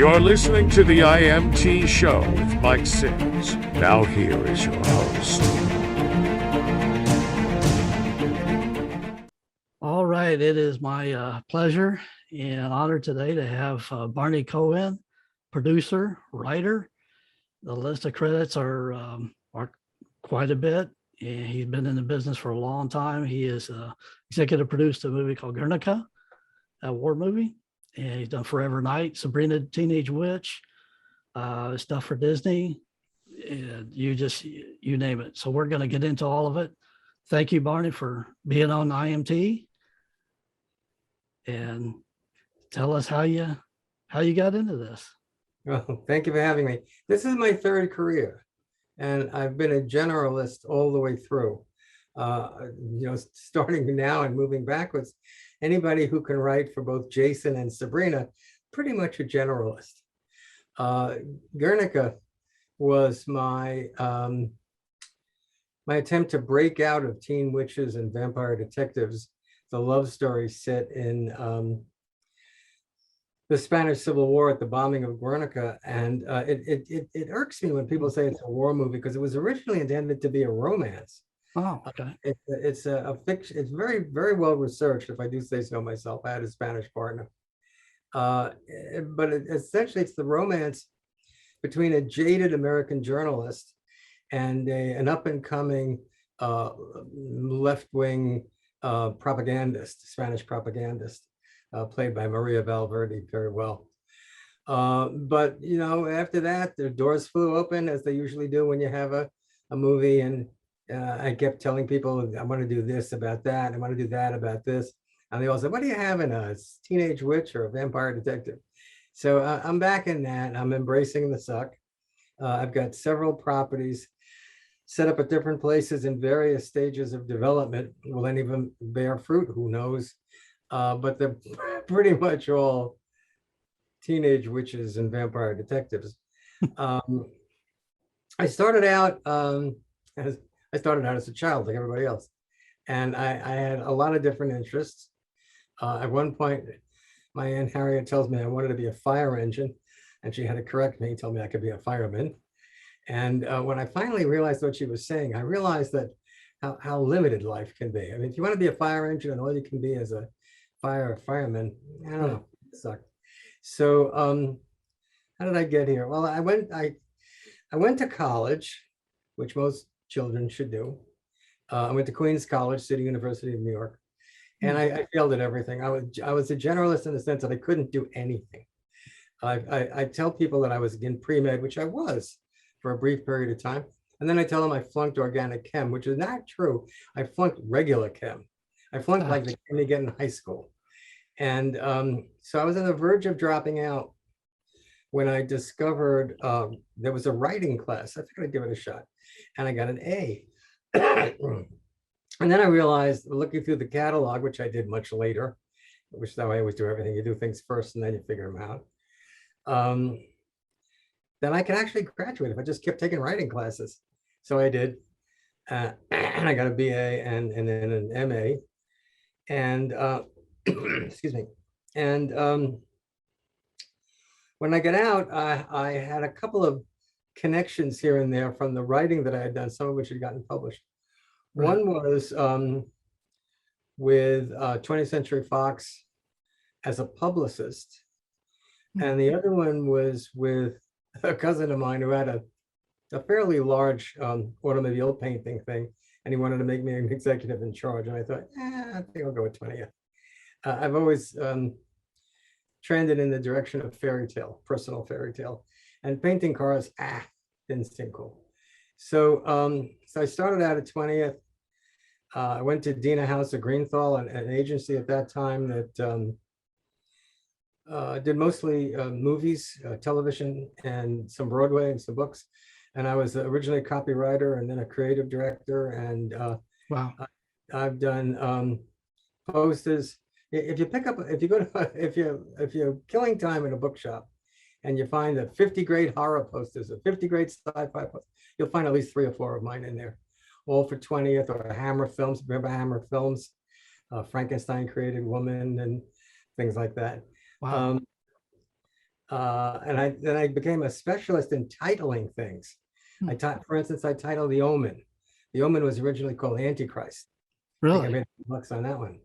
You're listening to the IMT Show with Mike Sims. Now here is your host. All right, it is my pleasure and honor today to have Barney Cohen, producer, writer. The list of credits are quite a bit, and he's been in the business for a long time. He is executive produced a movie called Guernica, a war movie, and he's done Forever Night, Sabrina the Teenage Witch, stuff for Disney, and you name it. So we're going to get into all of it. Thank you, Barney, for being on IMT, and tell us how you got into this. Well, thank you for having me. This is my third career, and I've been a generalist all the way through. Starting now and moving backwards, anybody who can write for both Jason and Sabrina, pretty much a generalist. Guernica was my attempt to break out of teen witches and vampire detectives. The love story set in the Spanish Civil War at the bombing of Guernica, and it irks me when people say it's a war movie because it was originally intended to be a romance. Oh, okay. It's a fiction. It's very, very well researched, if I do say so myself. I had a Spanish partner, but essentially it's the romance between a jaded American journalist and an up-and-coming left-wing propagandist, Spanish propagandist, played by Maria Valverde very well. But after that, the doors flew open, as they usually do when you have a movie, and I kept telling people, I want to do this about that, I want to do that about this. And they all said, what do you have in a teenage witch or a vampire detective? So I'm back in that. I'm embracing the suck. I've got several properties set up at different places in various stages of development. Will any of them bear fruit? Who knows? But they're pretty much all teenage witches and vampire detectives. I started out as a child, like everybody else, and I had a lot of different interests. At one point, my Aunt Harriet tells me I wanted to be a fire engine, and she had to correct me, told me I could be a fireman. And when I finally realized what she was saying, I realized that how limited life can be. I mean, if you want to be a fire engine and all you can be is a fireman, I don't know, it sucked. So how did I get here? Well, I went to college, which most children should do. I went to Queens College, City University of New York, and I failed at everything. I was a generalist in the sense that I couldn't do anything. I tell people that I was in pre-med, which I was for a brief period of time. And then I tell them I flunked organic chem, which is not true. I flunked regular chem. I flunked like the chem you get in high school. And so I was on the verge of dropping out when I discovered there was a writing class. I figured I'd give it a shot. And I got an A. And then I realized, looking through the catalog, which I did much later, which is how I always do everything. You do things first and then you figure them out. Then I could actually graduate if I just kept taking writing classes. So I did. And I got a BA and then an MA. And excuse me. And when I got out, I had a couple of connections here and there from the writing that I had done, some of which had gotten published. Right. One was with 20th Century Fox as a publicist. And the other one was with a cousin of mine who had a fairly large automobile painting thing, and he wanted to make me an executive in charge. And I thought, I think I'll go with 20th. I've always trended in the direction of fairy tale, personal fairy tale, and painting cars, didn't seem cool. So, so I started out at 20th. I went to Dina House of Greenthal, an agency at that time that did mostly movies, television, and some Broadway and some books. And I was originally a copywriter and then a creative director. And wow, I've done posters. If you're killing time in a bookshop and you find the 50 great horror posters or 50 great sci-fi posters, you'll find at least 3 or 4 of mine in there, all for 20th or Hammer Films. Remember Hammer Films? Frankenstein Created Woman and things like that. Wow. And then I became a specialist in titling things. For instance, I titled The Omen. The Omen was originally called Antichrist. I think I Really? made bucks on that one.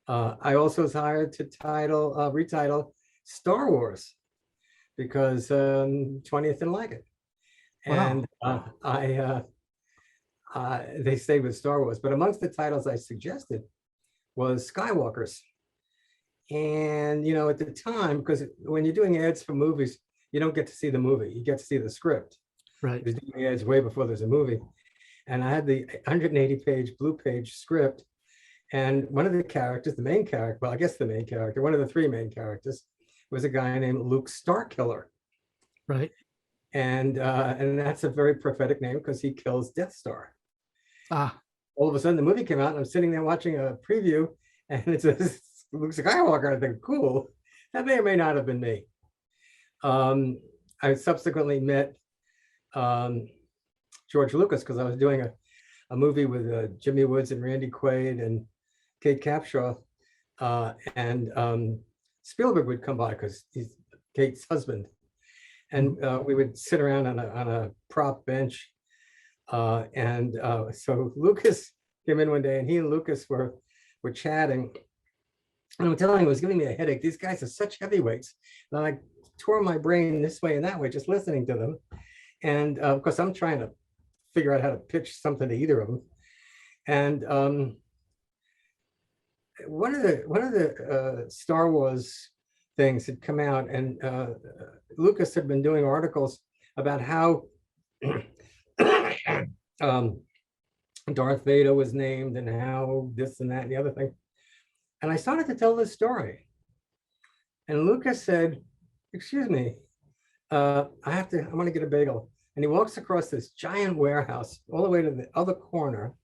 I also was hired to retitle Star Wars because 20th didn't like it. Wow. And they stayed with Star Wars. But amongst the titles I suggested was Skywalkers. And, you know, at the time, because when you're doing ads for movies, you don't get to see the movie. You get to see the script. Right. Because doing ads way before there's a movie. And I had the 180-page blue page script. And one of the characters, the main character, well, I guess the main character, one of the three main characters, was a guy named Luke Starkiller. Right. And that's a very prophetic name because he kills Death Star. Ah, All of a sudden, the movie came out, and I'm sitting there watching a preview, and it says Luke Skywalker. And I think, cool. That may or may not have been me. I subsequently met George Lucas because I was doing a movie with Jimmy Woods and Randy Quaid and Kate Capshaw, and Spielberg would come by because he's Kate's husband, and we would sit around on a prop bench, so Lucas came in one day, and he and Lucas were chatting, and I'm telling him it was giving me a headache. These guys are such heavyweights, and I tore my brain this way and that way just listening to them, and of course I'm trying to figure out how to pitch something to either of them, and one of the Star Wars things had come out, and Lucas had been doing articles about how Darth Vader was named and how this and that and the other thing. And I started to tell this story. And Lucas said, excuse me, I want to get a bagel. And he walks across this giant warehouse all the way to the other corner,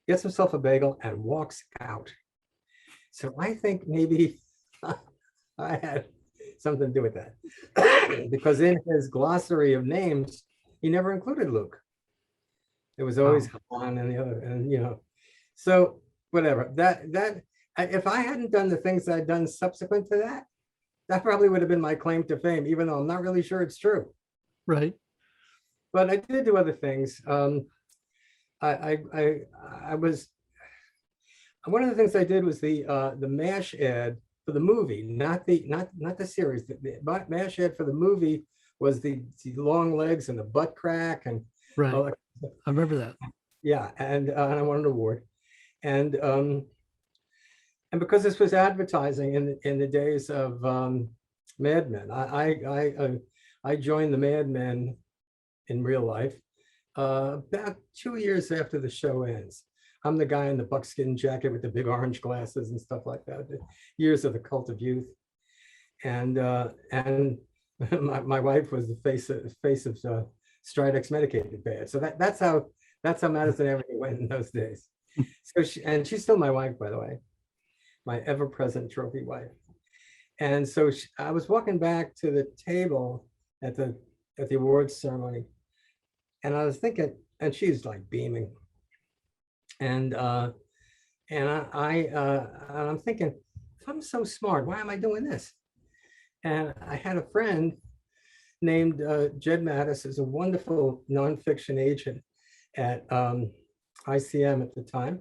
gets himself a bagel and walks out. So I think maybe I had something to do with that, because in his glossary of names, he never included Luke. It was always Han and the other, and you know, so whatever. If I hadn't done the things I'd done subsequent to that, that probably would have been my claim to fame, even though I'm not really sure it's true. right. But I did do other things. I was, one of the things I did was the MASH ad for the movie, not the series. The MASH ad for the movie was the long legs and the butt crack and Right. all that. I remember that. Yeah, and I won an award, and because this was advertising in the days of Mad Men, I joined the Mad Men in real life about 2 years after the show ends. I'm the guy in the buckskin jacket with the big orange glasses and stuff like that. The years of the Cult of Youth, and my wife was the face of Stridex medicated bad. So that's how Madison Avenue went in those days. So she's still my wife, by the way, my ever-present trophy wife. And so I was walking back to the table at the awards ceremony, and I was thinking, and she's like beaming, and I'm thinking, if I'm so smart, why am I doing this? And I had a friend named Jed Mattis, who's a wonderful nonfiction agent at ICM at the time,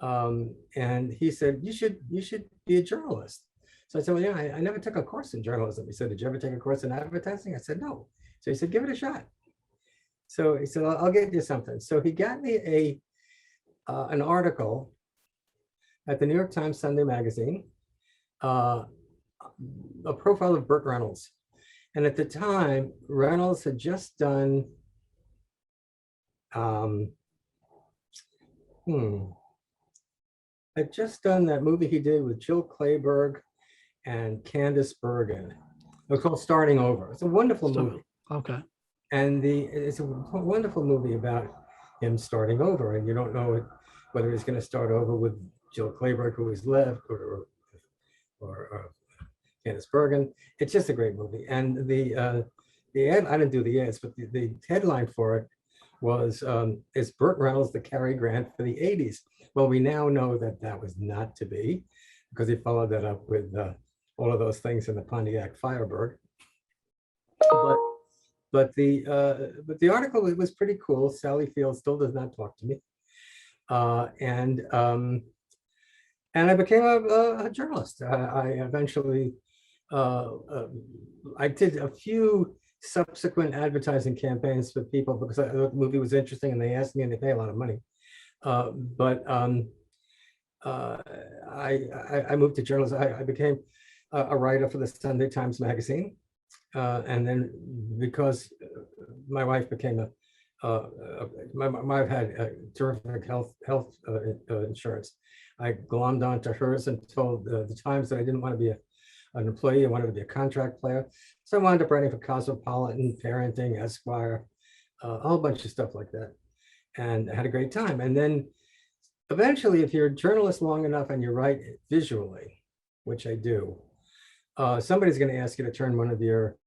and he said, you should be a journalist. So I said, well, yeah, I never took a course in journalism. He said, did you ever take a course in advertising? I said, no. So he said, give it a shot. So he said, I'll get you something. So he got me an article at the New York Times Sunday Magazine, a profile of Burt Reynolds. And at the time, Reynolds had just done, that movie he did with Jill Clayburgh and Candice Bergen. It was called Starting Over. It's a wonderful movie. Okay. And it's a wonderful movie about him starting over, and you don't know whether he's going to start over with Jill Clayburgh, who is left, or Candice Bergen. It's just a great movie. And the ad, I didn't do the ads, but the headline for it was, is Burt Reynolds the Cary Grant for the 80s? Well, we now know that was not to be, because he followed that up with all of those things in the Pontiac Firebird. But the article was pretty cool. Sally Field still does not talk to me, and I became a journalist. I eventually I did a few subsequent advertising campaigns for people because I thought the movie was interesting and they asked me and they pay a lot of money. I moved to journalism. I became a writer for the Sunday Times Magazine. And then because my wife became my wife had terrific health insurance, I glommed onto hers and told the Times that I didn't want to be an employee. I wanted to be a contract player. So I wound up writing for Cosmopolitan, Parenting, Esquire, a whole bunch of stuff like that. And I had a great time. And then eventually, if you're a journalist long enough and you write visually, which I do, somebody's going to ask you to turn one of your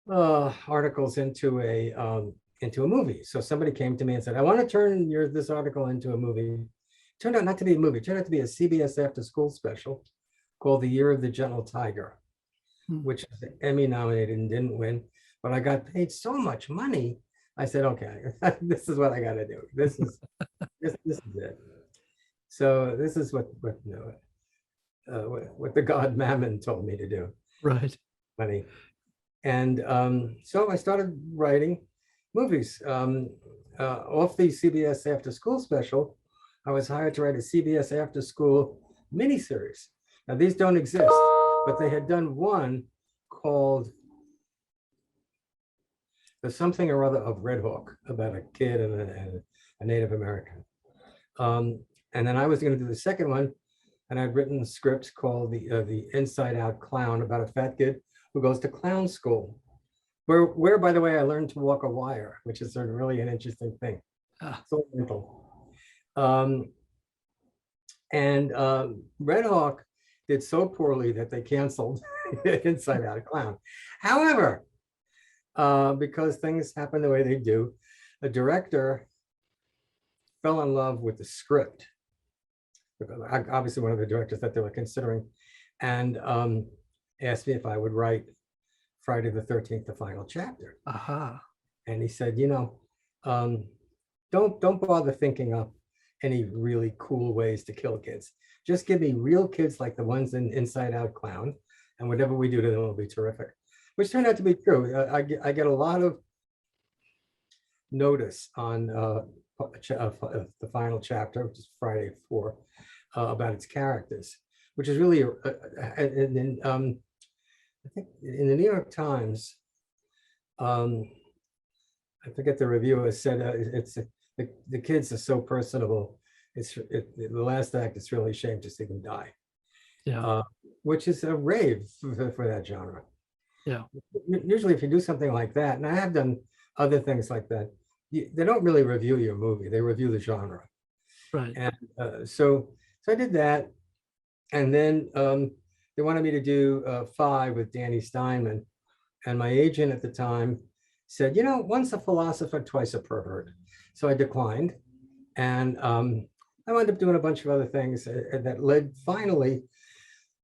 articles into a movie. So somebody came to me and said, I want to turn this article into a movie. It turned out not to be a movie. It turned out to be a CBS after school special called The Year of the Gentle Tiger, which is Emmy nominated and didn't win. But I got paid so much money. I said, okay, this is what I got to do. This is it. So this is what the god Mammon told me to do. Right. Money. And so I started writing movies. Off the CBS After School special, I was hired to write a CBS After School miniseries. Now these don't exist, but they had done one called The Something or Other of Red Hawk, about a kid and a Native American. And then I was going to do the second one, and I'd written a script called the Inside Out Clown, about a fat kid who goes to clown school, where by the way, I learned to walk a wire, which is sort of really an interesting thing. So mental. Red Hawk did so poorly that they canceled Inside Out Clown. However, because things happen the way they do, the director fell in love with the script. Obviously, one of the directors that they were considering, and asked me if I would write Friday the 13th, the final chapter. And he said, don't bother thinking up any really cool ways to kill kids. Just give me real kids like the ones in Inside Out Clown, and whatever we do to them will be terrific. Which turned out to be true. I get a lot of notice on the final chapter, which is Friday 4, about its characters, which is really, I think in the New York Times, I forget the reviewer said the kids are so personable. The last act, it's really a shame to see them die. Yeah. Which is a rave for that genre. Yeah. Usually if you do something like that, and I have done other things like that, they don't really review your movie, they review the genre. Right. And so I did that. And then they wanted me to do 5 with Danny Steinman. And my agent at the time said, once a philosopher, twice a pervert. So I declined. And I wound up doing a bunch of other things that led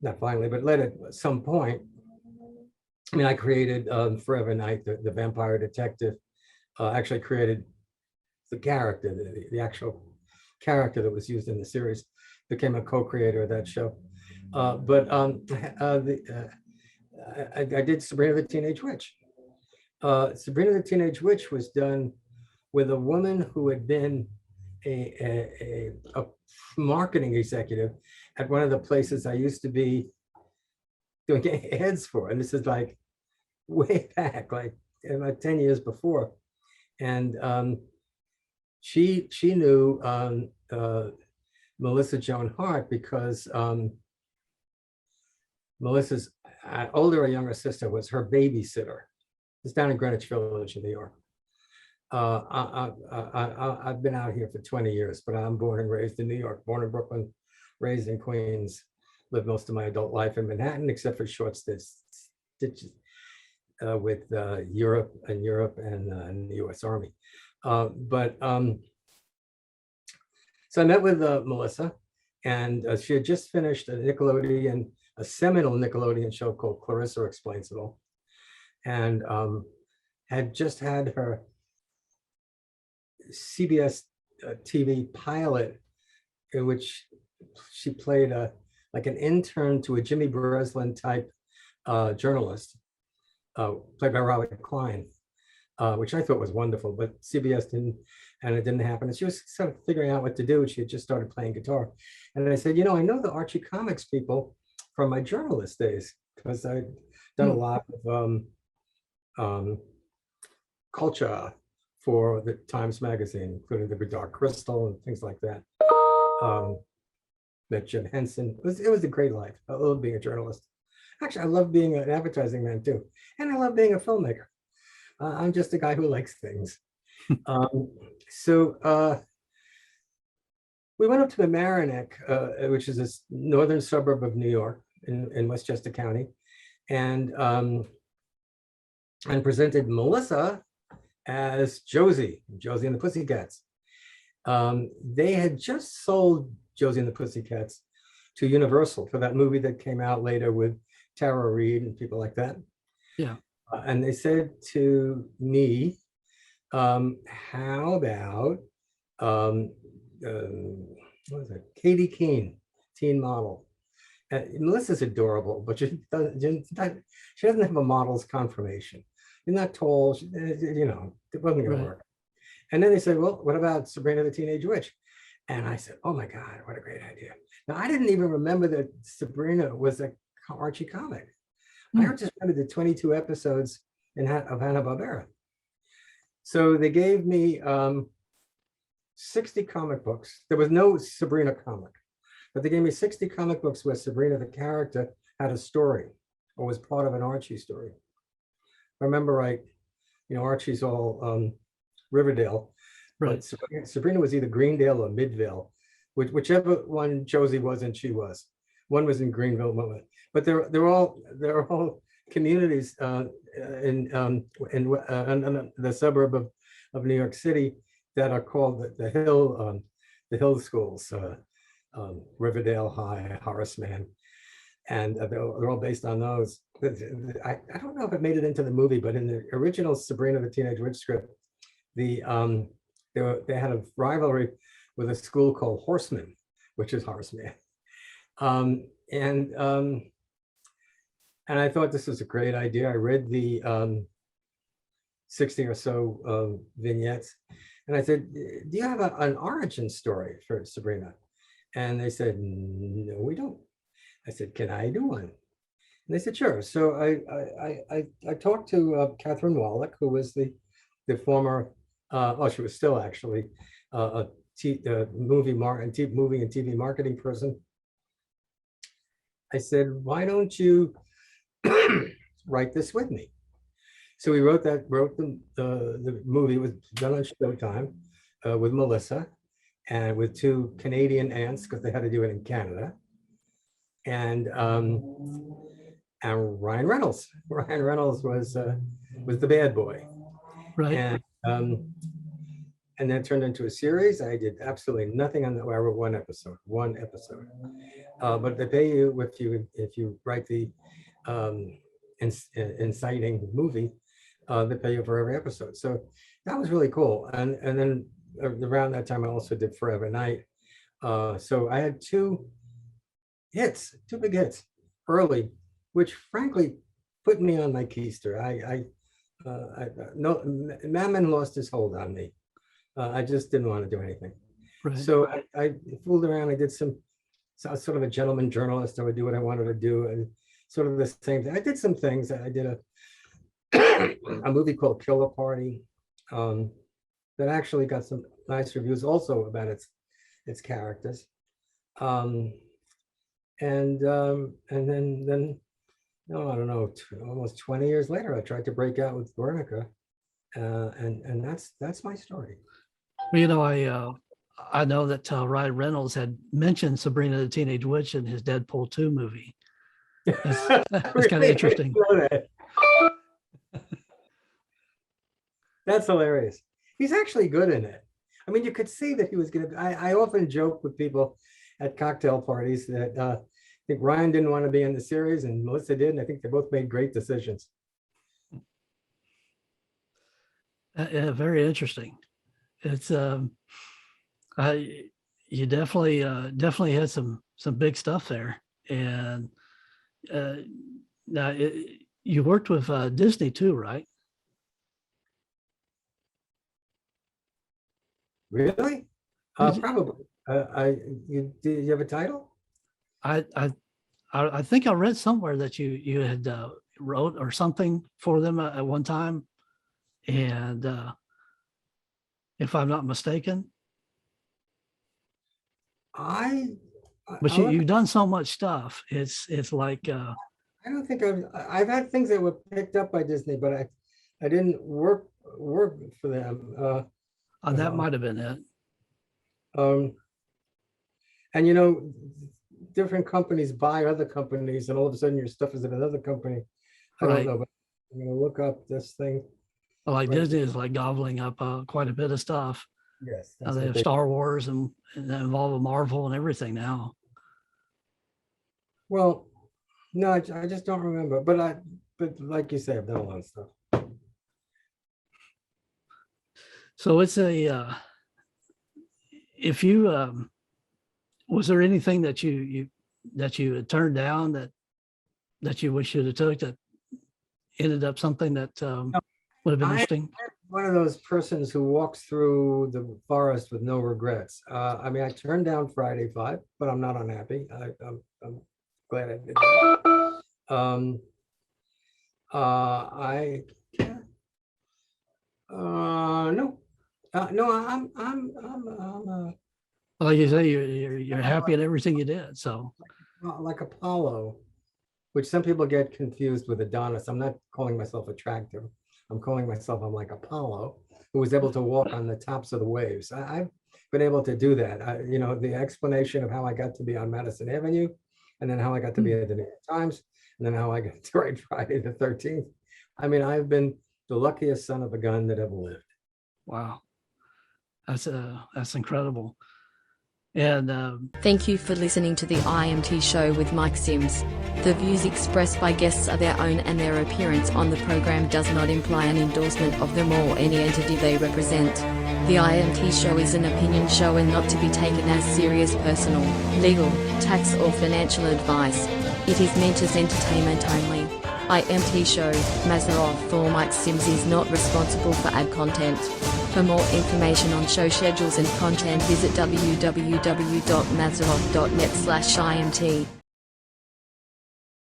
led at some point. I mean, I created Forever Night, the vampire detective, actually created the character, the actual character that was used in the series, became a co-creator of that show. I did Sabrina the Teenage Witch. Sabrina the Teenage Witch was done with a woman who had been a marketing executive at one of the places I used to be doing ads for. And this is like way back, like about 10 years before. And she knew Melissa Joan Hart because Melissa's older or younger sister was her babysitter. It's down in Greenwich Village in New York. I've been out here for 20 years, but I'm born and raised in New York, born in Brooklyn, raised in Queens, lived most of my adult life in Manhattan, except for short stitches with Europe and the US Army. So I met with Melissa, and she had just finished a Nickelodeon a seminal Nickelodeon show called Clarissa Explains It All, and had just had her CBS TV pilot in which she played like an intern to a Jimmy Breslin type journalist, played by Robert Klein, which I thought was wonderful, but CBS didn't, and it didn't happen. And she was sort of figuring out what to do. She had just started playing guitar. And I said, I know the Archie Comics people from my journalist days, because I'd done a lot of culture for the Times Magazine, including the Dark Crystal and things like that. Met Jim Henson. It was a great life. I love being a journalist. Actually, I love being an advertising man too. And I love being a filmmaker. I'm just a guy who likes things. So we went up to the Mamaroneck, which is a northern suburb of New York in Westchester County, and presented Melissa as Josie and the Pussycats. They had just sold Josie and the Pussycats to Universal for that movie that came out later with Tara Reid and people like that. Yeah. And they said to me, how about, what is it? Katie Keene, teen model. Melissa's adorable, but she doesn't have a model's conformation. She's not tall, it wasn't gonna work. And then they said, well, what about Sabrina the Teenage Witch? And I said, oh my God, what a great idea. Now, I didn't even remember that Sabrina was a Archie comic. I just remembered the 22 episodes of Hanna-Barbera. So they gave me 60 comic books. There was no Sabrina comic, but they gave me 60 comic books where Sabrina, the character, had a story or was part of an Archie story. If I remember right, Archie's all Riverdale. Right. Sabrina was either Greendale or Midvale, whichever one Josie was and she was. One was in Greenville, but they're all communities in the suburb of New York City that are called the Hill schools, Riverdale High, Horace Mann, and they're all based on those. I don't know if it made it into the movie, but in the original Sabrina the Teenage Witch script, they had a rivalry with a school called Horseman, which is Horace Mann. And I thought this was a great idea. I read the 60 or so vignettes, and I said, do you have an origin story for Sabrina? And they said, no, we don't. I said, can I do one? And they said, sure. So I talked to Catherine Wallach, who was the former, she was still actually a movie and TV marketing person. I said, why don't you write this with me? So we wrote the movie was done on Showtime with Melissa and with two Canadian aunts, because they had to do it in Canada. And Ryan Reynolds. Ryan Reynolds was the bad boy. Right. And then turned into a series. I did absolutely nothing on that. I wrote one episode. But they pay you if you write the inciting movie. They pay you for every episode. So that was really cool. And then around that time, I also did Forever Night. So I had two big hits early, which frankly put me on my keister. No, Mammon lost his hold on me. I just didn't want to do anything. Right. So I fooled around. I did so I was sort of a gentleman journalist. I would do what I wanted to do, and sort of the same thing. I did some things. I did a movie called Killer Party that actually got some nice reviews, also about its characters. And then no, I don't know, almost 20 years later, I tried to break out with Guernica, and that's my story. Well, I know that Ryan Reynolds had mentioned Sabrina the Teenage Witch in his Deadpool 2 movie. That's kind of interesting. That's hilarious. He's actually good in it. I mean, you could see that he was going to. I often joke with people at cocktail parties that think Ryan didn't want to be in the series and Melissa did, and I think they both made great decisions. Very interesting. It's you definitely had some big stuff there, and now you worked with Disney too, right? Really? Probably. Do you have a title? I think I read somewhere that you had wrote or something for them at one time, and if I'm not mistaken. But you've done so much stuff. It's like I don't think I've had things that were picked up by Disney, but I didn't work for them. that might have been it. And you know, different companies buy other companies, and all of a sudden your stuff is in another company. I Right. don't know, but I'm gonna look up this thing. Like Right. Disney is like gobbling up quite a bit of stuff. Yes, They that's have what they- Star Wars and they involve Marvel and everything now. Well, no, I just don't remember. But like you say, I've done a lot of stuff. So it's if you was there anything that you had turned down that you wish you'd have took that ended up something that would have been interesting? One of those persons who walks through the forest with no regrets. I mean, I turned down Friday 5, but I'm not unhappy. I'm glad I did that. I'm Like you say, you're happy at everything you did. So like Apollo, which some people get confused with Adonis. I'm not calling myself attractive. I'm calling myself, I'm like Apollo, who was able to walk on the tops of the waves. I've been able to do that. You know, the explanation of how I got to be on Madison Avenue, and then how I got to be at the New York Times, and then how I got to write Friday the 13th. I mean, I've been the luckiest son of a gun that ever lived. wow, that's incredible. And Thank you for listening to the IMT show with Mike Sims. The views expressed by guests are their own, and their appearance on the program does not imply an endorsement of them or any entity they represent. The IMT show is an opinion show and not to be taken as serious personal, legal, tax or financial advice. It is meant as entertainment only. IMT show, Mazarov or Mike Sims is not responsible for ad content. For more information on show schedules and content, visit www.mazarov.net/IMT.